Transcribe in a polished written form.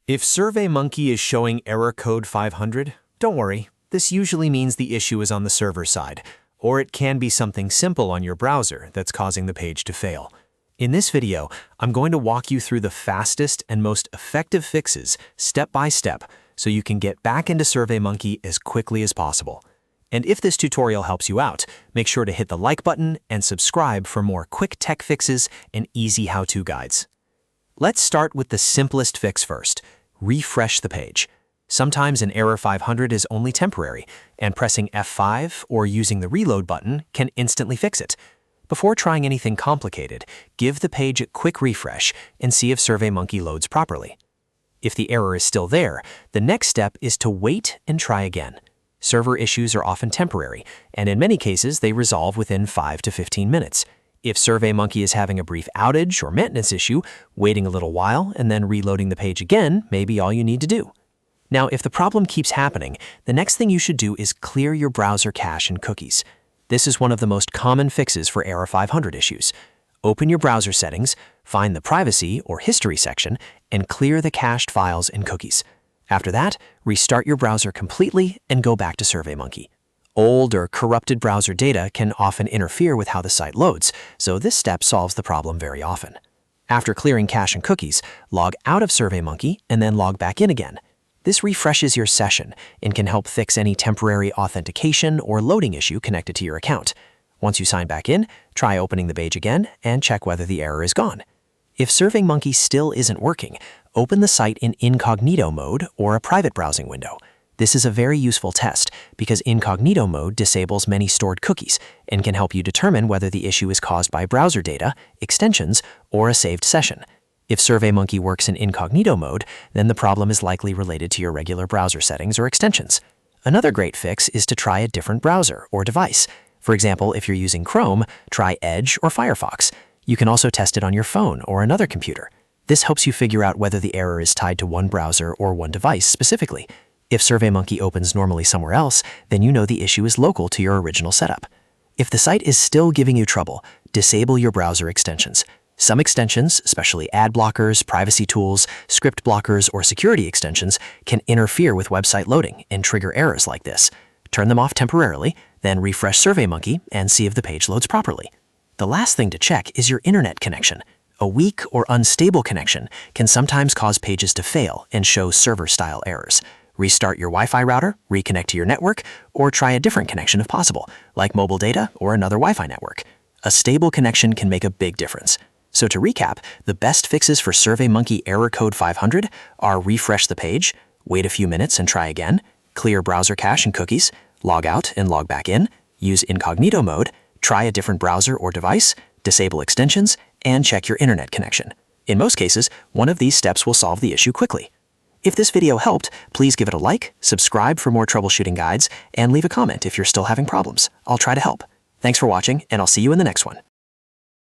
If SurveyMonkey is showing error code 500, don't worry. This usually means the issue is on the server side, or it can be something simple on your browser that's causing the page to fail. In this video, I'm going to walk you through the fastest and most effective fixes step by step so you can get back into SurveyMonkey as quickly as possible. And if this tutorial helps you out, make sure to hit the like button and subscribe for more quick tech fixes and easy how-to guides. Let's start with the simplest fix first. Refresh the page. Sometimes an error 500 is only temporary, and pressing F5 or using the reload button can instantly fix it. Before trying anything complicated, give the page a quick refresh and see if SurveyMonkey loads properly. If the error is still there, the next step is to wait and try again. Server issues are often temporary, and in many cases they resolve within 5 to 15 minutes. If SurveyMonkey is having a brief outage or maintenance issue, waiting a little while and then reloading the page again may be all you need to do. Now, if the problem keeps happening, the next thing you should do is clear your browser cache and cookies. This is one of the most common fixes for error 500 issues. Open your browser settings, find the Privacy or History section, and clear the cached files and cookies. After that, restart your browser completely and go back to SurveyMonkey. Old or corrupted browser data can often interfere with how the site loads, so this step solves the problem very often. After clearing cache and cookies, log out of SurveyMonkey and then log back in again. This refreshes your session and can help fix any temporary authentication or loading issue connected to your account. Once you sign back in, try opening the page again and check whether the error is gone. If SurveyMonkey still isn't working, open the site in Incognito Mode or a private browsing window. This is a very useful test because Incognito Mode disables many stored cookies and can help you determine whether the issue is caused by browser data, extensions, or a saved session. If SurveyMonkey works in Incognito Mode, then the problem is likely related to your regular browser settings or extensions. Another great fix is to try a different browser or device. For example, if you're using Chrome, try Edge or Firefox. You can also test it on your phone or another computer. This helps you figure out whether the error is tied to one browser or one device specifically. If SurveyMonkey opens normally somewhere else, then you know the issue is local to your original setup. If the site is still giving you trouble, disable your browser extensions. Some extensions, especially ad blockers, privacy tools, script blockers, or security extensions, can interfere with website loading and trigger errors like this. Turn them off temporarily, then refresh SurveyMonkey and see if the page loads properly. The last thing to check is your internet connection. A weak or unstable connection can sometimes cause pages to fail and show server-style errors. Restart your Wi-Fi router, reconnect to your network, or try a different connection if possible, like mobile data or another Wi-Fi network. A stable connection can make a big difference. So to recap, the best fixes for SurveyMonkey Error Code 500 are refresh the page, wait a few minutes and try again, clear browser cache and cookies, log out and log back in, use Incognito Mode, try a different browser or device, disable extensions, and check your internet connection. In most cases, one of these steps will solve the issue quickly. If this video helped, please give it a like, subscribe for more troubleshooting guides, and leave a comment if you're still having problems. I'll try to help. Thanks for watching, and I'll see you in the next one.